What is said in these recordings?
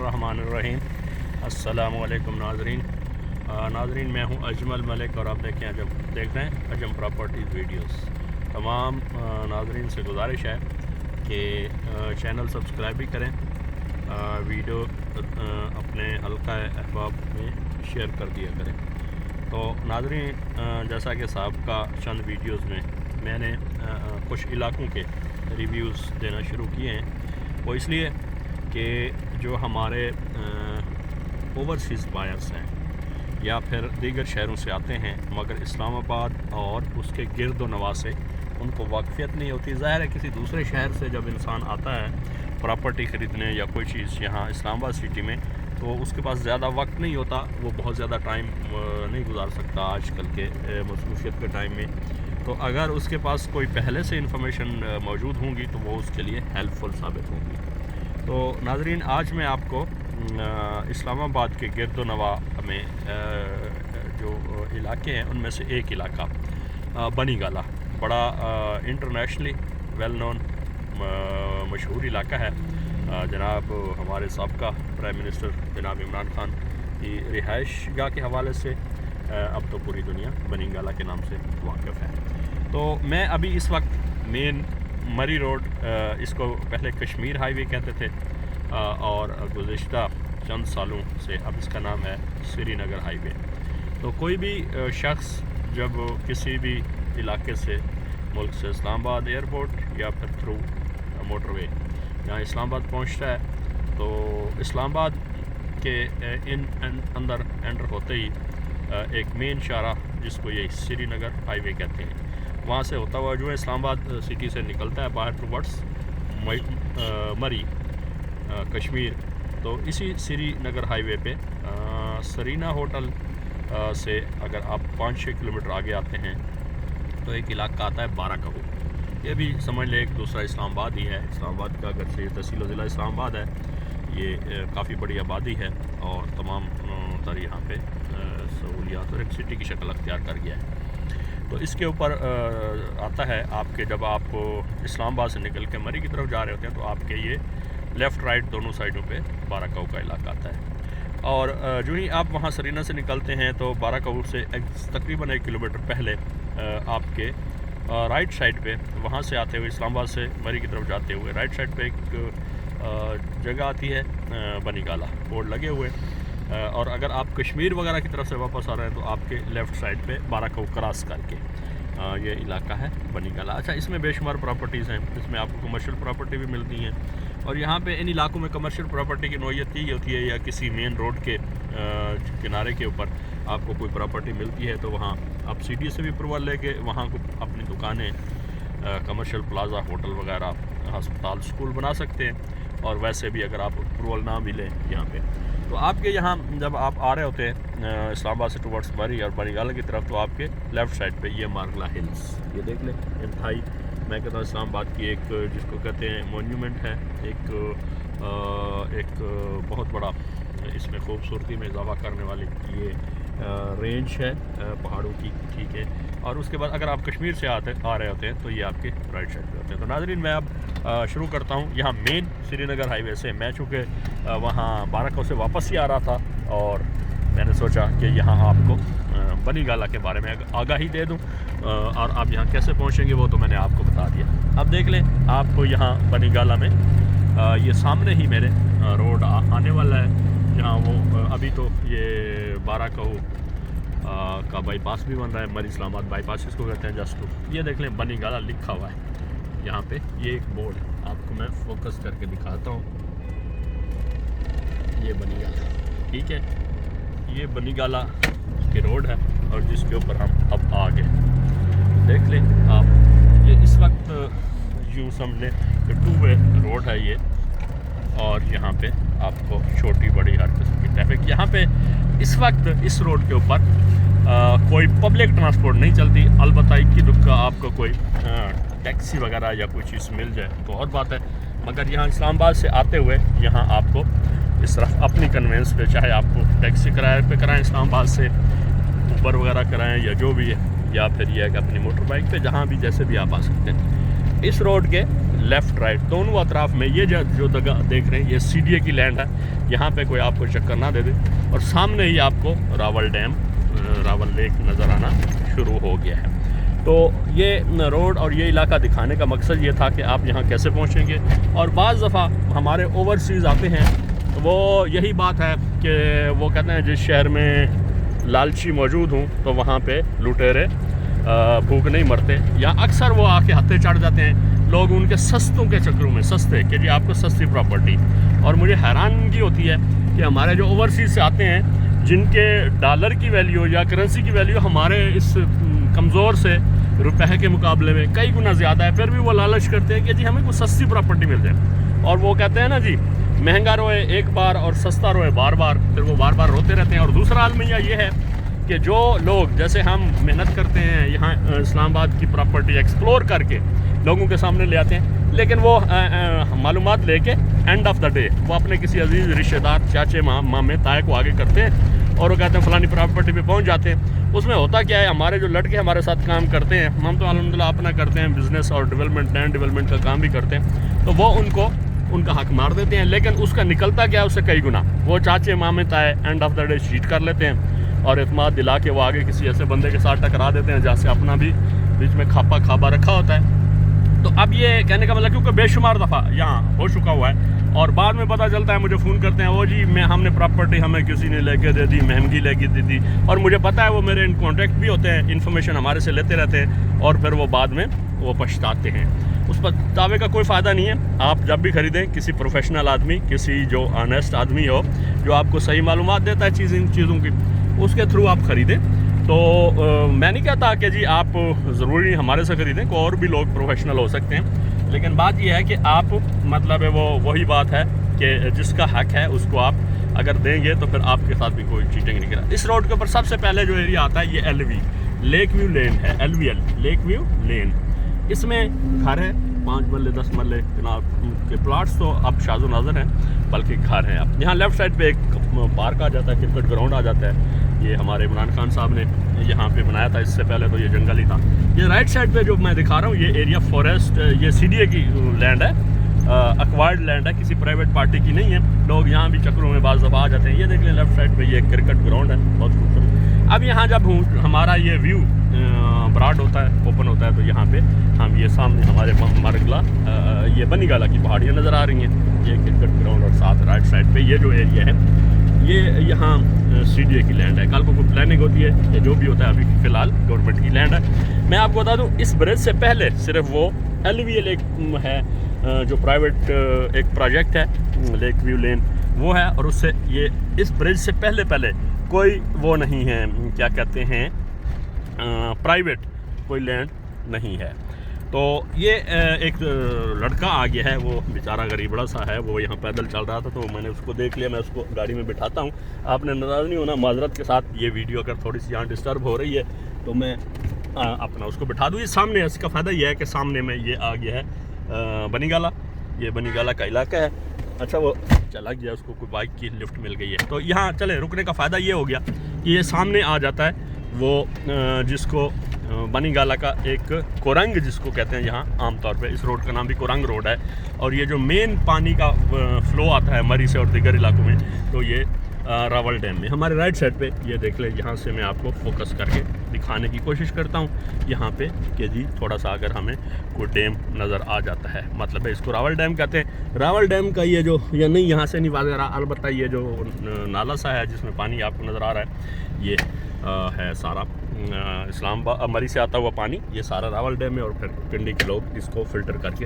बिस्मिल्लाहिर्रहमानिर्रहीम। अस्सलामु अलैकुम नाज़रीन, मैं हूं अजमल मलिक और आप देख रहे हैं अजम प्रॉपर्टीज़ वीडियोस। तमाम नाज़रीन से गुजारिश है कि चैनल सब्सक्राइब भी करें, वीडियो अपने हल्का अहबाब में शेयर कर दिया करें। तो नाज़रीन, जैसा कि साहब चंद वीडियोस में मैंने कुछ इलाक़ों के रिव्यूज़ देना शुरू किए हैं, वो इसलिए कि जो हमारे ओवरसीज़ बायर्स हैं या फिर दीगर शहरों से आते हैं मगर इस्लामाबाद और उसके गिरद व नवाह से उनको वाक़फ़ियत नहीं होती। ज़ाहिर है किसी दूसरे शहर से जब इंसान आता है प्रॉपर्टी ख़रीदने या कोई चीज़ यहाँ इस्लामाबाद सिटी में, तो उसके पास ज़्यादा वक्त नहीं होता, वो बहुत ज़्यादा टाइम नहीं गुजार सकता आजकल के मसरूफ़ियत के टाइम में। तो अगर उसके पास कोई पहले से इंफॉर्मेशन मौजूद होंगी तो वो उसके लिए हेल्पफुल साबित होंगी। तो नाज़रीन, आज मैं आपको इस्लामाबाद के गिरद व नवाह में जो इलाके हैं उनमें से एक इलाका बनी गाला, बड़ा इंटरनेशनली वेल नोन मशहूर इलाका है। जनाब हमारे साबका प्राइम मिनिस्टर जनाब इमरान खान की रिहाइश गाह के हवाले से अब तो पूरी दुनिया बनी गाला के नाम से वाकिफ़ है। तो मैं अभी इस वक्त मेन मरी रोड, इसको पहले कश्मीर हाईवे कहते थे और गुज़िश्ता चंद सालों से अब इसका नाम है श्रीनगर हाईवे। तो कोई भी शख्स जब किसी भी इलाके से मुल्क से इस्लामाबाद एयरपोर्ट या फिर थ्रू मोटरवे यहाँ इस्लामाबाद पहुँचता है, तो इस्लामाबाद के अंदर एंटर होते ही एक मेन शाहराह जिसको ये श्रीनगर हाईवे कहते हैं, वहाँ से होता हुआ जो है इस्लामाबाद सिटी से निकलता है बाहर टूवर्ड्स मरी कश्मीर। तो इसी श्रीनगर हाईवे पे सरीना होटल से अगर आप 5-6 किलोमीटर आगे आते हैं तो एक इलाका आता है बाराकहू। ये भी समझ लें एक दूसरा इस्लामाबाद ही है। इस्लामाबाद का अगर से तहसील ज़िला इस्लामाबाद है, ये काफ़ी बड़ी आबादी है और तमाम तर यहाँ पे सहूलियात और एक सिटी की शक्ल अख्तियार कर गया है। तो इसके ऊपर आता है आपके, जब आप इस्लामाबाद से निकल के मरी की तरफ जा रहे होते हैं तो आपके ये लेफ़्ट राइट दोनों साइडों पे बाराकहू का इलाका आता है। और जो ही आप वहाँ सरीना से निकलते हैं तो बाराकहू से तकरीबन 1 किलोमीटर पहले आपके राइट साइड पे, वहाँ से आते हुए इस्लामाबाद से मरी की तरफ जाते हुए राइट साइड पे एक जगह आती है बनी गाला, बोर्ड लगे हुए। और अगर आप कश्मीर वगैरह की तरफ से वापस आ रहे हैं तो आपके लेफ़्ट साइड पे बाराकहू क्रॉस करके ये इलाका है बनी गाला। अच्छा, इसमें बेशुमार प्रॉपर्टीज़ हैं, इसमें आपको कमर्शियल प्रॉपर्टी भी मिलती हैं। और यहाँ पे इन इलाकों में कमर्शियल प्रॉपर्टी की नौइयत यही होती है, या किसी मेन रोड के किनारे के ऊपर आपको कोई प्रॉपर्टी मिलती है तो वहाँ आप सिटी से भी अप्रूवल लेके वहाँ को अपनी दुकानें, कमर्शियल प्लाजा, होटल वगैरह, हस्पताल, स्कूल बना सकते हैं। और वैसे भी अगर आप अप्रूवल ना मिले यहाँ पे, तो आपके यहाँ जब आप आ रहे होते हैं इस्लामाबाद से टुवर्ड्स मरी और बनी गाला की तरफ, तो आपके लेफ़्ट साइड पे ये मारगला हिल्स, ये देख लें, इंतहाई मैं कहता हूँ इस्लामाबाद की एक जिसको कहते हैं मोन्यूमेंट है, एक बहुत बड़ा इसमें खूबसूरती में इजाफा करने वाली ये रेंज है पहाड़ों की, ठीक है। और उसके बाद अगर आप कश्मीर से आ रहे होते हैं तो ये आपके राइट साइड पे होते हैं। तो नाज़रीन, मैं अब शुरू करता हूँ यहाँ मेन श्रीनगर हाईवे से। मैं चूँकि वहाँ बाराकहू से वापस ही आ रहा था और मैंने सोचा कि यहाँ आपको बनी गाला के बारे में आगाही दे दूँ, और आप यहाँ कैसे पहुँचेंगे वो तो मैंने आपको बता दिया। अब देख लें, आपको यहाँ बनी गाला में ये सामने ही मेरे रोड आने वाला है, जहाँ वो अभी तो ये बाराकहू का बाईपास भी बन रहा है, मरी इस्लामाबाद बाईपास इसको कहते हैं जस्ट टू। ये देख लें बनी गाला लिखा हुआ है यहाँ पे, ये एक बोर्ड आपको मैं फोकस करके दिखाता हूँ, ये बनी गाला, ठीक है, ये बनी गाला की रोड है और जिसके ऊपर हम अब आ गए। देख लें आप, ये इस वक्त यूँ समझ लें कि 2 वे रोड है ये, और यहाँ पे आपको छोटी बड़ी हर किस्म की ट्रैफिक, यहाँ पे इस वक्त इस रोड के ऊपर कोई पब्लिक ट्रांसपोर्ट नहीं चलती। अलबत्ता इक्की दुक्का आपको कोई टैक्सी वगैरह या कोई चीज़ मिल जाए तो और बात है, मगर यहाँ इस्लामाबाद से आते हुए यहाँ आपको इस तरफ अपनी कन्वेंस पे, चाहे आपको टैक्सी किराए पे कराएं इस्लामाबाद से, ऊबर वगैरह कराएं या जो भी है, या फिर यह है कि अपनी मोटर बाइक पे जहाँ भी जैसे भी आप आ सकते हैं। इस रोड के लेफ़्ट राइट दोनों अतराफ में ये जो जगह देख रहे हैं ये CDA की लैंड है, यहाँ पे कोई आपको चक्कर ना दे दे। और सामने ही आपको रावल डैम, रावल लेक नज़र आना शुरू हो गया है। तो ये रोड और ये इलाका दिखाने का मकसद ये था कि आप यहाँ कैसे पहुँचेंगे। और बाज़ दफ़ा हमारे ओवरसीज़ आते हैं, वो यही बात है कि वो कहते हैं जिस शहर में लालची मौजूद हूँ तो वहाँ पे लुटेरे भूख नहीं मरते, या अक्सर वो आके हत्थे चढ़ जाते हैं लोग उनके सस्तों के चक्रों में, सस्ते कि जी आपको सस्ती प्रॉपर्टी। और मुझे हैरानगी होती है कि हमारे जो ओवरसीज़ से आते हैं जिनके डॉलर की वैल्यू या करेंसी की वैल्यू हमारे इस कमज़ोर से रुपए के मुकाबले में कई गुना ज़्यादा है, फिर भी वो लालच करते हैं कि जी हमें कुछ सस्ती प्रॉपर्टी मिल जाए। और वो कहते हैं ना जी महंगा रोए एक बार और सस्ता रोए बार बार, फिर वो बार बार रोते रहते हैं। और दूसरा अलमिया ये है कि जो लोग जैसे हम मेहनत करते हैं यहाँ इस्लामाबाद की प्रॉपर्टी एक्सप्लोर करके लोगों के सामने ले आते हैं, लेकिन वो मालूमात लेके एंड ऑफ द डे वो अपने किसी अजीज़ रिश्तेदार चाचे मामे ताए को आगे करते हैं और वो कहते हैं फ़लानी प्रॉपर्टी पे पहुँच जाते हैं। उसमें होता क्या है, हमारे जो लड़के हमारे साथ काम करते हैं, हम तो अल्हम्दुलिल्लाह अपना करते हैं बिज़नेस और डेवलपमेंट, लैंड डेवलपमेंट का काम भी करते हैं, तो वो उनको उनका हक मार देते हैं। लेकिन उसका निकलता क्या है, उससे कई गुना वो चाचे मामे ताए end of the day cheat कर लेते हैं और इत्मीनान दिला के वो आगे किसी ऐसे बंदे के साथ टकरा देते हैं जहाँ से अपना भी बीच में खाबा रखा होता है। तो अब ये कहने का मतलब क्योंकि बेशुमार दफ़ा यहाँ हो चुका हुआ है और बाद में पता चलता है, मुझे फ़ोन करते हैं वो जी हमने प्रॉपर्टी हमें किसी ने लेके दे दी, महंगी लेके दे दी, और मुझे पता है वो मेरे इन कॉन्टैक्ट भी होते हैं, इन्फॉर्मेशन हमारे से लेते रहते हैं और फिर वो बाद में वो पछताते हैं। उस पर दावे का कोई फ़ायदा नहीं है। आप जब भी ख़रीदें किसी प्रोफेशनल आदमी, किसी जो ऑनेस्ट आदमी हो जो आपको सही मालूमात देता है इन चीज़ों की, उसके थ्रू आप ख़रीदें। तो मैं नहीं कहता कि जी आप ज़रूरी हमारे से ख़रीदें, कोई और भी लोग प्रोफेशनल हो सकते हैं, लेकिन बात यह है कि आप मतलब है वो वही बात है कि जिसका हक है उसको आप अगर देंगे तो फिर आपके साथ भी कोई चीटिंग नहीं करेगा। इस रोड के ऊपर सबसे पहले जो एरिया आता है ये LV लेक व्यू लेन है, LVL लेक व्यू लेन। इसमें घर है 5 मरले 10 मरले जनाब के प्लाट्स, तो अब शाज़ो नाज़र हैं बल्कि घर हैं। अब यहाँ लेफ़्ट साइड पे एक पार्क आ जाता है, क्रिकेट ग्राउंड आ जाता है, ये हमारे इमरान खान साहब ने यहाँ पे बनाया था, इससे पहले तो ये जंगल ही था। ये राइट साइड पे जो मैं दिखा रहा हूँ ये एरिया फॉरेस्ट, ये CDA की लैंड है, एक्वायर्ड लैंड है, किसी प्राइवेट पार्टी की नहीं है। लोग यहाँ भी चक्रों में बाज़ दफ़ा आ जाते हैं। ये देख लें लेफ़्ट साइड पे ये क्रिकेट ग्राउंड है, बहुत खूबसूरत। अब यहाँ जब हमारा ये व्यू ब्रॉड होता है, ओपन होता है, तो यहाँ पे हम ये सामने हमारे मरगला ये बनीगाला की पहाड़ियाँ नज़र आ रही हैं, ये क्रिकेट ग्राउंड, और साथ राइट साइड पे ये जो एरिया है ये यहाँ CDA की लैंड है। कल को कोई प्लानिंग होती है, ये जो भी होता है अभी फ़िलहाल गवर्नमेंट की लैंड है। मैं आपको बता दूँ इस ब्रिज से पहले सिर्फ वो LVL एक है जो प्राइवेट एक प्रोजेक्ट है लेक व्यू लेन वो है, और उससे ये इस ब्रिज से पहले कोई वो नहीं है, क्या कहते हैं प्राइवेट कोई लैंड नहीं है। तो ये एक लड़का आ गया है, वो बेचारा गरीबड़ा सा है, वो यहाँ पैदल चल रहा था तो मैंने उसको देख लिया, मैं उसको गाड़ी में बिठाता हूँ। आपने नाराज़ नहीं होना, माजरत के साथ ये वीडियो अगर थोड़ी सी यहाँ डिस्टर्ब हो रही है तो मैं अपना उसको बिठा दूँ। ये सामने है, इसका फ़ायदा ये है कि सामने में ये आ गया है बनीगाला, ये बनीगाला का इलाका है। अच्छा वो चला गया, उसको कोई बाइक की लिफ्ट मिल गई है, तो यहाँ चले रुकने का फ़ायदा ये हो गया कि ये सामने आ जाता है वो जिसको बनीगाला का एक कोरंग जिसको कहते हैं यहाँ आमतौर पे, इस रोड का नाम भी कोरंग रोड है। और ये जो मेन पानी का फ़्लो आता है मरी से और दीगर इलाकों में, तो ये रावल डैम में हमारे राइट साइड पे ये देख ले। यहाँ से मैं आपको फोकस करके दिखाने की कोशिश करता हूँ यहाँ पे कि जी थोड़ा सा अगर हमें कोई डैम नज़र आ जाता है, मतलब है इसको रावल डैम कहते हैं। रावल डैम का ये जो या नहीं यहाँ से नहीं वाज़ेह रहा, अलबत्ता ये जो नाला सा है जिसमें पानी आपको नज़र आ रहा है, ये है सारा इस्लामाबाद मरी से आता हुआ पानी, ये सारा रावल डैम है। और फिर पिंडी के लोग इसको फ़िल्टर करके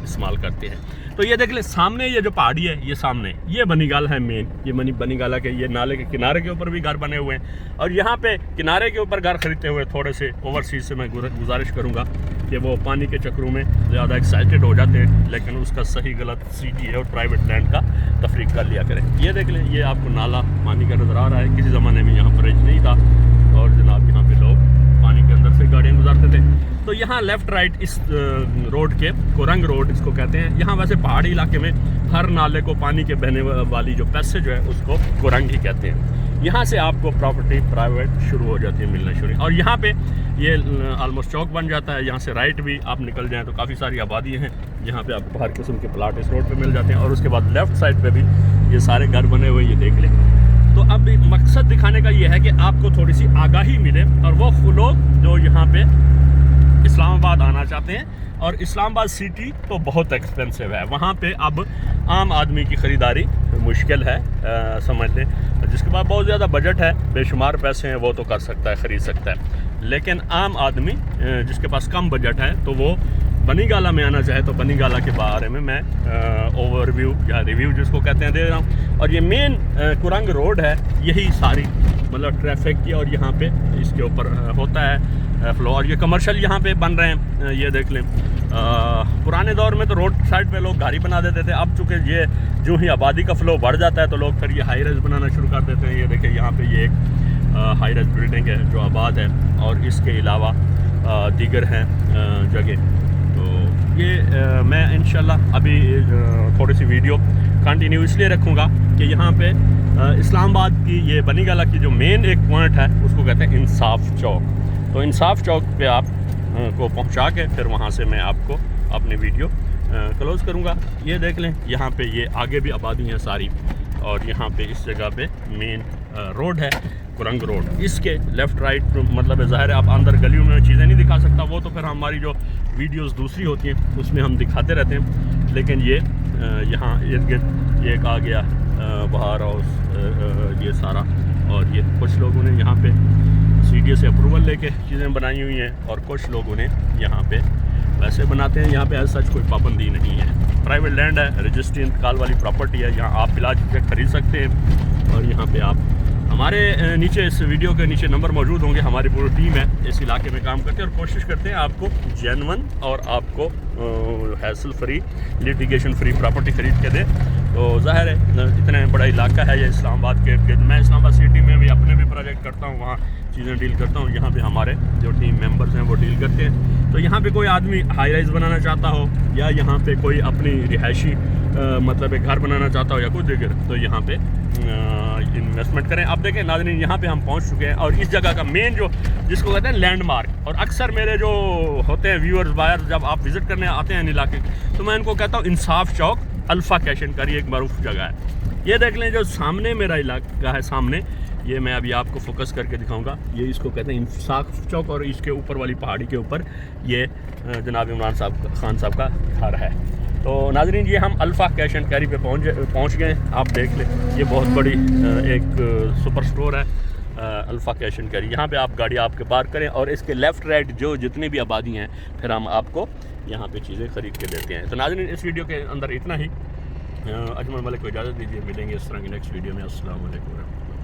इस्तेमाल करते हैं। तो ये देख ले सामने ये जो पहाड़ी है, ये सामने ये बनीगाला है मेन, ये बनीगाला के ये नाले के किनारे के ऊपर भी घर बने हुए हैं। और यहाँ पे किनारे के ऊपर घर खरीदते हुए थोड़े से ओवरसीज से मैं गुजारिश करूँगा कि वो पानी के चक्रों में ज़्यादा एक्साइटेड हो जाते हैं, लेकिन उसका सही गलत CDA और प्राइवेट लैंड का तफरीक कर लिया करें। ये देख लें, ये आपको नाला पानी का नज़र आ रहा है, किसी ज़माने में यहाँ ब्रिज नहीं था और जनाब यहाँ पे लोग पानी के अंदर से गाड़ियाँ गुजारते थे। तो यहाँ लेफ़्ट राइट इस रोड के कोरंग रोड इसको कहते हैं। यहाँ वैसे पहाड़ी इलाके में हर नाले को पानी के बहने वाली जो पैसेज है उसको कोरंग ही कहते हैं। यहाँ से आपको प्रॉपर्टी प्राइवेट शुरू हो जाती है मिलना शुरू। और यहाँ पे یہ آلموسٹ چوک بن جاتا ہے. یہاں سے رائٹ بھی آپ نکل جائیں تو کافی ساری آبادیاں ہیں جہاں پہ آپ کو ہر قسم کے پلاٹ اس روڈ پہ مل جاتے ہیں. اور اس کے بعد لیفٹ سائڈ پہ بھی یہ سارے گھر بنے ہوئے یہ دیکھ لیں. تو اب مقصد دکھانے کا یہ ہے کہ آپ کو تھوڑی سی آگاہی ملے, اور وہ لوگ جو یہاں پہ اسلام آباد آنا چاہتے ہیں, اور اسلام آباد سٹی تو بہت ایکسپینسو ہے, وہاں پہ اب عام آدمی کی خریداری مشکل ہے, سمجھ لیں جس کے پاس بہت زیادہ بجٹ ہے, بے شمار پیسے ہیں, وہ تو کر سکتا ہے, خرید سکتا ہے. لیکن عام آدمی جس کے پاس کم بجٹ ہے تو وہ بنی گالا میں آنا چاہے تو بنی گالا کے بارے میں اوور ویو یا ریویو جس کو کہتے ہیں دے رہا ہوں. اور یہ مین کرنگ روڈ ہے, یہی ساری مطلب ٹریفک کی, اور یہاں پہ اس کے اوپر ہوتا ہے فلو, اور یہ کمرشل یہاں پہ بن رہے ہیں. یہ دیکھ لیں پرانے دور میں تو روڈ سائڈ پہ لوگ گاڑی بنا دیتے تھے, اب چونکہ یہ جو ہی آبادی کا فلو بڑھ جاتا ہے تو لوگ پھر یہ ہائی رائز بنانا شروع کر دیتے ہیں. یہ دیکھیں یہاں پہ یہ ایک ہائی رائز بلڈنگ ہے جو آباد ہے, اور اس کے علاوہ دیگر ہیں جگہ. تو یہ میں انشاءاللہ ابھی تھوڑی سی ویڈیو کنٹینیو اس لیے رکھوں گا کہ یہاں پہ اسلام آباد کی یہ بنی گالا کی جو مین ایک پوائنٹ ہے اس کو کہتے ہیں انصاف چوک. تو انصاف چوک پہ آپ کو پہنچا کے پھر وہاں سے میں آپ کو اپنی ویڈیو کلوز کروں گا. یہ دیکھ لیں یہاں پہ یہ آگے بھی آبادی ہیں ساری, اور یہاں پہ اس جگہ پہ مین روڈ ہے کرنگ روڈ. اس کے لیفٹ رائٹ مطلب ظاہر ہے آپ اندر گلیوں میں چیزیں نہیں دکھا سکتا, وہ تو پھر ہماری جو ویڈیوز دوسری ہوتی ہیں اس میں ہم دکھاتے رہتے ہیں. لیکن یہ یہاں ارد گرد یہ ایک آ گیا بہار ہاؤس یہ سارا, اور یہ کچھ لوگوں نے یہاں پہ سی ڈی اے سے اپروول لے کے چیزیں بنائی ہوئی ہیں, اور کچھ لوگوں نے یہاں پہ ویسے بناتے ہیں. یہاں پہ ایز سچ کوئی پابندی نہیں ہے, پرائیویٹ لینڈ ہے, رجسٹری انتقال والی پراپرٹی ہے, یہاں آپ بلا جھجھک خرید سکتے ہیں. اور یہاں پہ آپ ہمارے نیچے اس ویڈیو کے نیچے نمبر موجود ہوں گے, ہماری پوری ٹیم ہے اس علاقے میں کام کرتے ہیں, اور کوشش کرتے ہیں آپ کو جینون اور آپ کو hassle free litigation free property خرید کے دے. تو ظاہر ہے اتنا بڑا علاقہ ہے یہ اسلام آباد کے ارد گرد. میں اسلام آباد سٹی میں بھی اپنے بھی پروجیکٹ کرتا ہوں, وہاں چیزیں ڈیل کرتا ہوں. یہاں پہ ہمارے جو ٹیم ممبرز ہیں وہ ڈیل کرتے ہیں. تو یہاں پہ کوئی آدمی ہائی رائز بنانا چاہتا ہو, یا یہاں پہ کوئی اپنی رہائشی مطلب ایک گھر بنانا چاہتا ہو یا کچھ دیگر, تو یہاں پہ انویسٹمنٹ کریں. اب دیکھیں ناظرین یہاں پہ ہم پہنچ چکے ہیں, اور اس جگہ کا مین جو جس کو کہتے ہیں لینڈ مارک, اور اکثر میرے جو ہوتے ہیں ویورز بائر جب آپ وزٹ کرنے آتے ہیں ان علاقے تو میں ان کو کہتا ہوں انصاف چوک الفا کیش اینڈ کیری ایک معروف جگہ ہے. یہ دیکھ لیں جو سامنے میرا علاقہ ہے سامنے, یہ میں ابھی آپ کو فوکس کر کے دکھاؤں گا. یہ اس کو کہتے ہیں انصاف چوک, اور اس کے اوپر والی پہاڑی کے اوپر یہ جناب عمران خان صاحب کا گھر ہے. تو ناظرین یہ ہم الفا کیش اینڈ کیری پہ پہنچ گئے. آپ دیکھ لیں یہ بہت بڑی ایک سپر سٹور ہے الفا کیش اینڈ کیری. یہاں پہ آپ گاڑی آپ کے پارک کریں, اور اس کے لیفٹ رائٹ جو جتنے بھی آبادی ہیں پھر ہم آپ کو یہاں پہ چیزیں خرید کے دیتے ہیں. تو ناظرین اس ویڈیو کے اندر اتنا ہی. اجمل ملک کو اجازت دیجیے, ملیں گے اس طرح کی نیکسٹ ویڈیو میں. السلام علیکم.